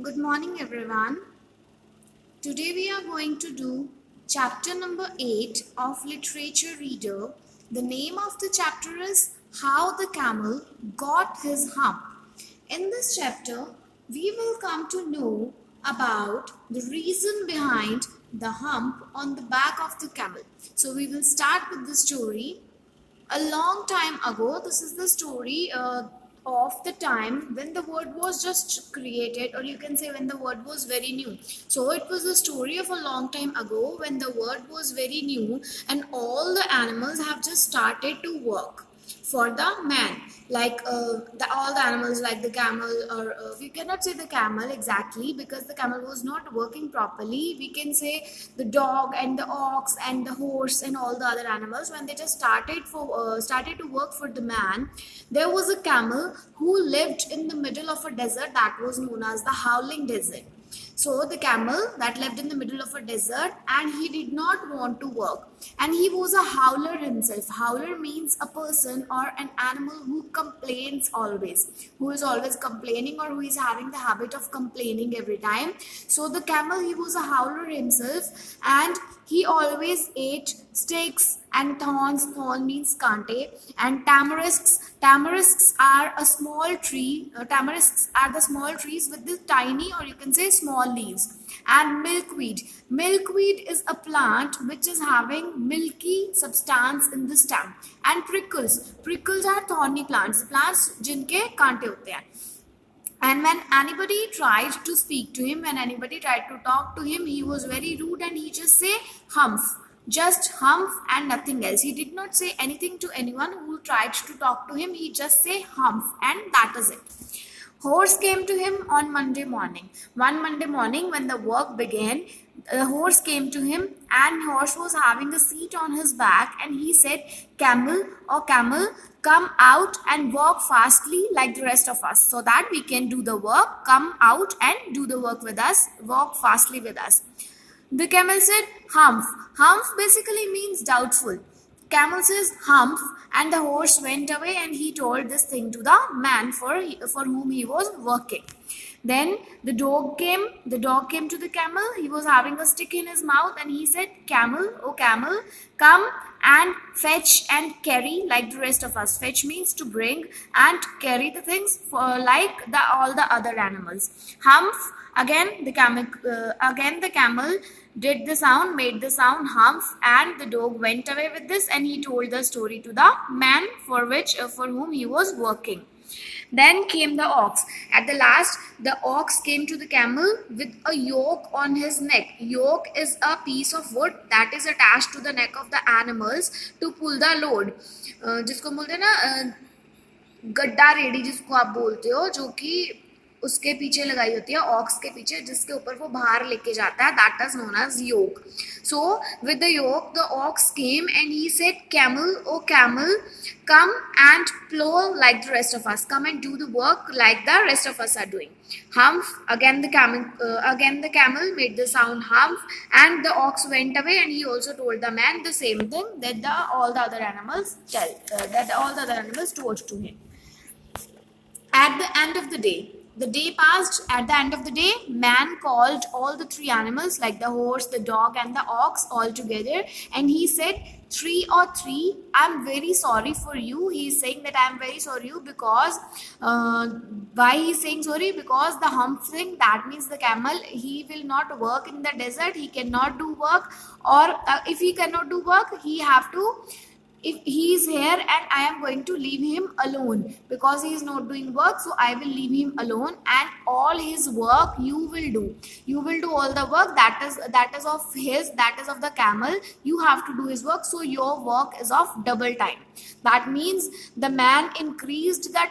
Good morning, everyone. Today we are going to do chapter number 8 of Literature Reader. The name of the chapter is How the Camel Got His Hump. In this chapter, we will come to know about the reason behind the hump on the back of the camel. So, we will start with the story. A long time ago, this is the story of the time when the word was just created, or you can say when the word was very new. So it was the story of a long time ago when the word was very new and all the animals have just started to work for the man, like all the animals like the camel, or we cannot say the camel exactly because the camel was not working properly. We can say the dog and the ox and the horse and all the other animals, when they just started to work for the man. There was a camel who lived in the middle of a desert that was known as the Howling Desert. So the camel that lived in the middle of a desert, and he did not want to work, and he was a howler himself. Howler means a person or an animal who complains always, who is always complaining, or who is having the habit of complaining every time. So the camel, he was a howler himself, and he always ate sticks and thorns. Thorn means kante, and tamarisks. Tamarisks are a small tree. Tamarisks are the small trees with the tiny, or you can say small leaves. And milkweed. Milkweed is a plant which is having milky substance in the stem. And prickles. Prickles are thorny plants. Plants जिनके कांटे होते हैं. And when anybody tried to speak to him, when anybody tried to talk to him, he was very rude and he just say humph. Just humph and nothing else. He did not say anything to anyone who tried to talk to him. He just say humph, and that is it. Horse came to him on Monday morning. One Monday morning when the work began, the horse came to him, and horse was having a seat on his back, and he said, Camel or camel, come out and walk fastly like the rest of us so that we can do the work. Come out and do the work with us. Walk fastly with us. The camel said, humph. Humph basically means doubtful. Camel says humph, and the horse went away, and he told this thing to the man for whom he was working. Then the dog came. The dog came to the camel. He was having a stick in his mouth, and he said, Camel, oh camel, come and fetch and carry like the rest of us. Fetch means to bring, and carry the things for like all the other animals. Humph. Again the camel did the sound, made the sound humph, and the dog went away with this, and he told the story to the man for whom he was working. Then came the ox. At the last, the ox came to the camel with a yoke on his neck. Yoke is a piece of wood that is attached to the neck of the animals to pull the load. जिसको बोलते हैं ना गड्ढा ready, जिसको आप बोलते हो, जो कि उसके पीछे लगाई होती है, ऑक्स के पीछे, जिसके ऊपर वो बाहर लेके जाता है, that is known as yoke. So with the yoke the ox came and he said, camel, o camel, come and plow like the rest of us. Come and do the work like the rest of us are doing. Humph. Again the camel made the sound humph, and the ox went away, and he also told the man the same thing that all the other animals told to him. At the end of the day passed. At the end of the day, man called all the three animals, like the horse, the dog, and the ox, all together, and he said, three or three, I'm very sorry for you. He's saying that I'm very sorry you because why he's saying sorry? Because the hump thing, that means the camel, he will not work in the desert. He cannot do work, or if he cannot do work, he have to, if he is here and I am going to leave him alone because he is not doing work, so I will leave him alone, and all his work you will do. You will do all the work that is of the camel. You have to do his work, so your work is of double time. That means the man increased the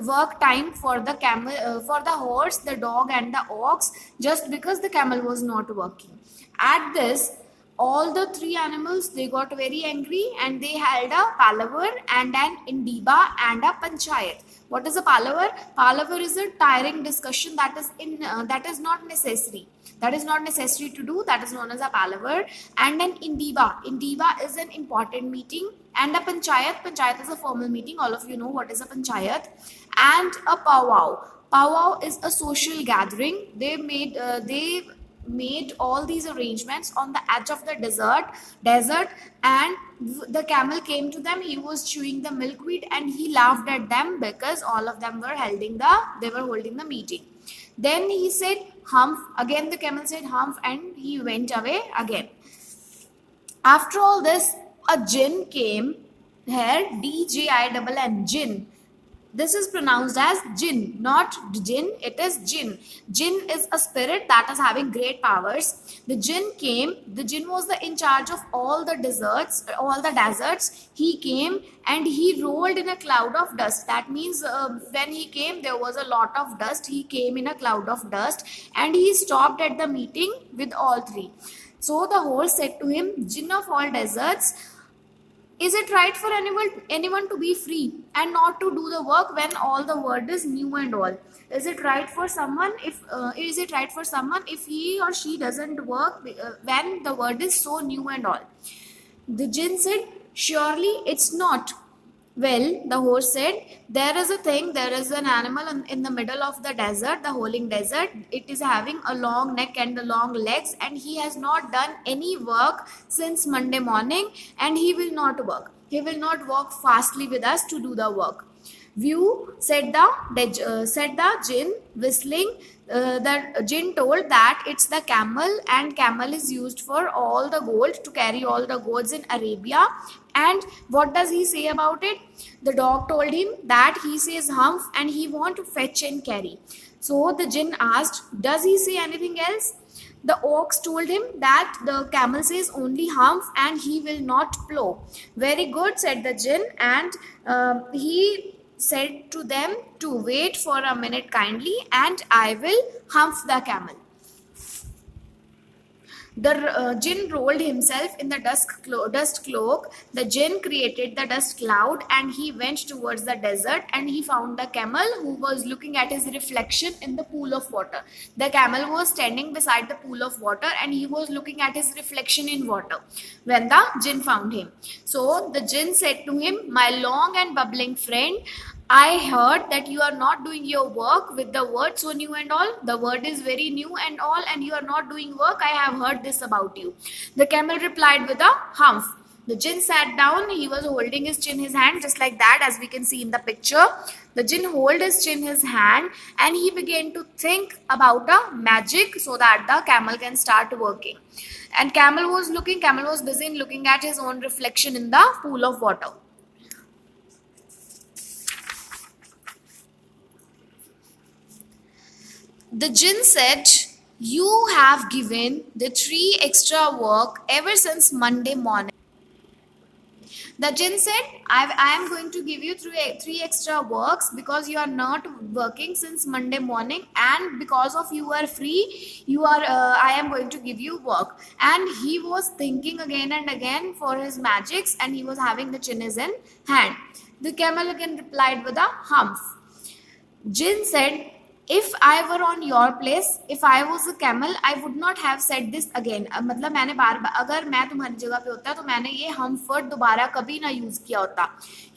work time for the camel, for the horse, the dog, and the ox, just because the camel was not working. At this, all the three animals, they got very angry, and they held a palaver and an indiba and a panchayat. What is a palaver? Palaver is a tiring discussion that is not necessary. That is not necessary to do. That is known as a palaver. And an indiba. Indiba is an important meeting. And a panchayat. Panchayat is a formal meeting. All of you know what is a panchayat. And a powwow. Powwow is a social gathering. They made all these arrangements on the edge of the desert, and the camel came to them. He was chewing the milkweed, and he laughed at them because all of them were holding the meeting. Then he said, "Humph." Again, the camel said, "Humph," and he went away again. After all this, a jinn came here, Djinn, jinn. This is pronounced as jinn, not jinn, it is jinn. Jinn is a spirit that is having great powers. The jinn was in charge of all the deserts. He came and he rolled in a cloud of dust. That means when he came, there was a lot of dust. He came in a cloud of dust and he stopped at the meeting with all three. So the horse said to him, "Jinn of all deserts, is it right for anyone to be free and not to do the work when all the world is new and all? Is it right for someone if he or she doesn't work when the world is so new and all?" The jinn said, "Surely it's not." Well, the horse said, "There is an animal in the middle of the desert, the holding desert. It is having a long neck and long legs, and he has not done any work since Monday morning, and he will not work. He will not walk fastly with us to do the work." "View," said the jinn, whistling. The jinn told that it's the camel, and camel is used for all the gold, to carry all the goods in Arabia. And what does he say about it? The dog told him that he says humph and he want to fetch and carry. So the jinn asked, "Does he say anything else?" The ox told him that the camel says only humph and he will not plow. "Very good," said the jinn, and he said to them to wait for a minute kindly, and I will humph the camel. The jinn rolled himself in the dust cloak. The jinn created the dust cloud, and he went towards the desert, and he found the camel, who was looking at his reflection in the pool of water. The camel was standing beside the pool of water, and he was looking at his reflection in water when the jinn found him. So the jinn said to him, "My long and bubbling friend, I heard that you are not doing your work with the word so new and all. The word is very new and all, and you are not doing work. I have heard this about you." The camel replied with a humph. The jinn sat down. He was holding his chin in his hand, just like that, as we can see in the picture. The jinn held his chin in his hand, and he began to think about a magic so that the camel can start working. And camel was busy looking at his own reflection in the pool of water. The jinn said, "You have given the three extra work ever since Monday morning." The jinn said, I am going to give you three extra works because you are not working since Monday morning, and because of you are free, I am going to give you work. And he was thinking again and again for his magics, and he was having the chin in his hand. The camel again replied with a humph. Jinn said, "If I were on your place, if I was a camel, I would not have said this again." मतलब मैंने अगर मैं तुम्हारी जगह पे होता तो मैंने ये hump word दोबारा कभी ना use किया होता.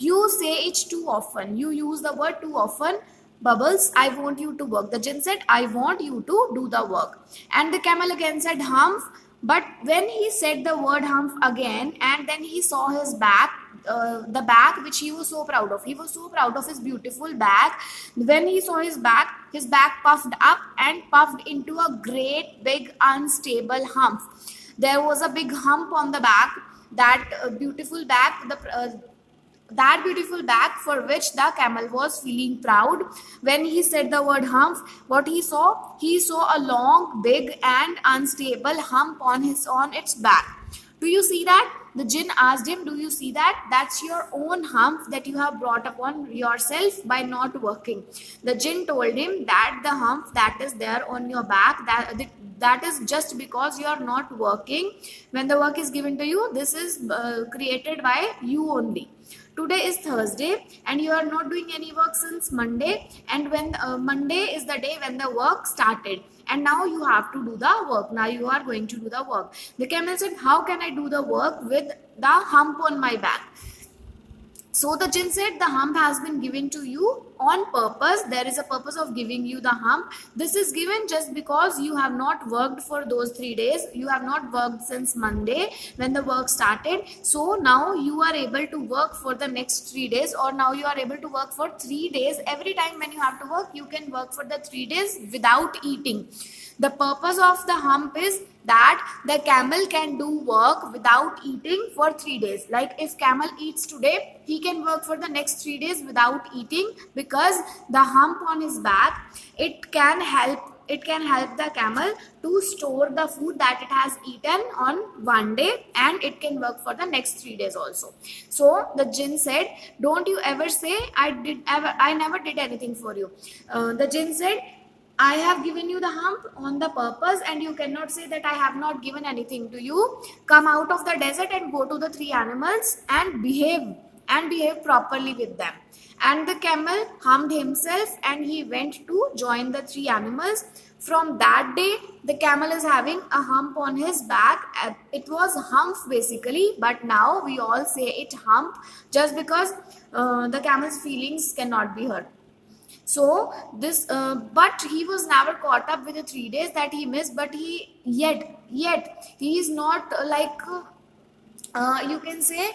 "You say it too often. You use the word too often. Bubbles, I want you to work." The jinn said, "I want you to do the work." And the camel again said humph. But when he said the word humph again, and then he saw his back, the back which he was so proud of. He was so proud of his beautiful back. When he saw his back puffed up and puffed into a great big unstable hump. There was a big hump on the back, that beautiful back, that beautiful back for which the camel was feeling proud. When he said the word hump, what he saw? He saw a long, big and unstable hump on its back. Do you see that? The jinn asked him, "Do you see that? That's your own hump that you have brought upon yourself by not working." The jinn told him that the hump that is there on your back, that is just because you are not working. When the work is given to you, this is created by you only. Today is Thursday, and you are not doing any work since Monday, and when Monday is the day when the work started, and now you have to do the work. Now you are going to do the work. The camel said, "How can I do the work with the hump on my back?" So the jinn said, "The hump has been given to you on purpose. There is a purpose of giving you the hump. This is given just because you have not worked for those 3 days. You have not worked since Monday when the work started. So now you are able to work for the next 3 days, or now you are able to work for 3 days. Every time when you have to work, you can work for the 3 days without eating. The purpose of the hump is that the camel can do work without eating for 3 days. Like if camel eats today, he can work for the next 3 days without eating, because the hump on his back, it can help the camel to store the food that it has eaten on one day, and it can work for the next 3 days also. So the jinn said, don't you ever say I never did anything for you. The jinn said, I have given you the hump on the purpose, and you cannot say that I have not given anything to you. Come out of the desert and go to the 3 animals and behave properly with them. And the camel humped himself and he went to join the 3 animals. From that day, the camel is having a hump on his back. It was hump basically, but now we all say it hump just because the camel's feelings cannot be hurt. So this, but he was never caught up with the 3 days that he missed. But he yet he is not like you can say,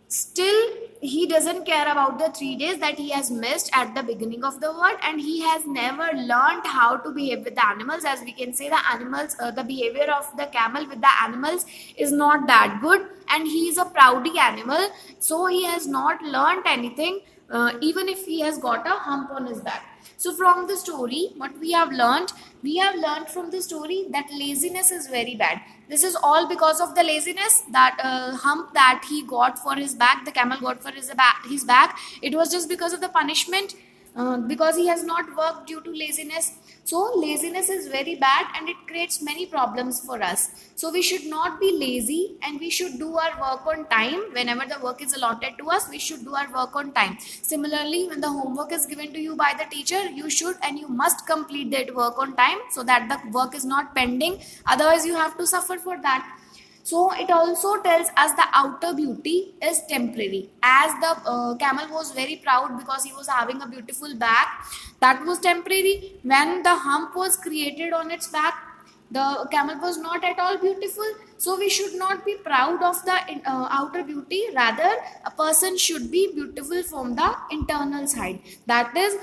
still he doesn't care about the 3 days that he has missed at the beginning of the word, and he has never learned how to behave with the animals. As we can say, the animals, the behavior of the camel with the animals is not that good, and he is a proudy animal, so he has not learned anything, even if he has got a hump on his back. So from the story, what we have learned from the story that laziness is very bad. This is all because of the laziness, that hump that he got for his back, the camel got for his back. It was just because of the punishment, because he has not worked due to laziness. So laziness is very bad, and it creates many problems for us. So we should not be lazy, and we should do our work on time. Whenever the work is allotted to us, we should do our work on time. Similarly, when the homework is given to you by the teacher, you should and you must complete that work on time, so that the work is not pending. Otherwise you have to suffer for that. So it also tells us the outer beauty is temporary. As the camel was very proud because he was having a beautiful back, that was temporary. When the hump was created on its back, the camel was not at all beautiful. So we should not be proud of the outer beauty. Rather, a person should be beautiful from the internal side. That is,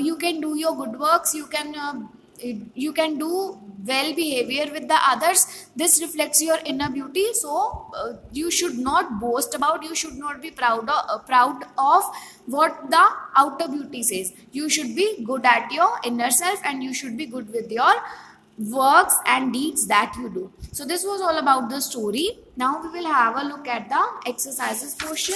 you can do your good works, you can do well behavior with the others. This reflects your inner beauty. So you should not boast about, you should not be proud of what the outer beauty says. You should be good at your inner self, and you should be good with your works and deeds that you do. So this was all about the story. Now we will have a look at the exercises portion.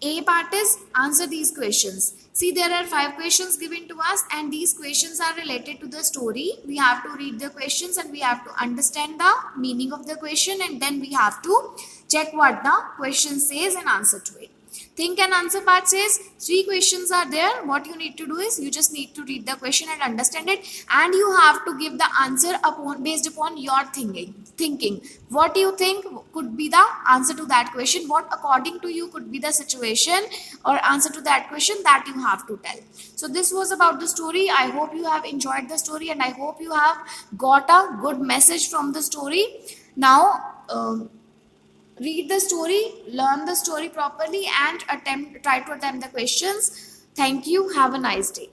A part is answer these questions. See, there are 5 questions given to us, and these questions are related to the story. We have to read the questions and we have to understand the meaning of the question, and then we have to check what the question says and answer to it. Think and answer part says 3 questions are there. What you need to do is you just need to read the question and understand it, and you have to give the answer based upon your thinking. What you think could be the answer to that question, what according to you could be the situation or answer to that question, that you have to tell. So this was about the story. I hope you have enjoyed the story, and I hope you have got a good message from the story. Now read the story, learn the story properly, and try to attempt the questions. Thank you. Have a nice day.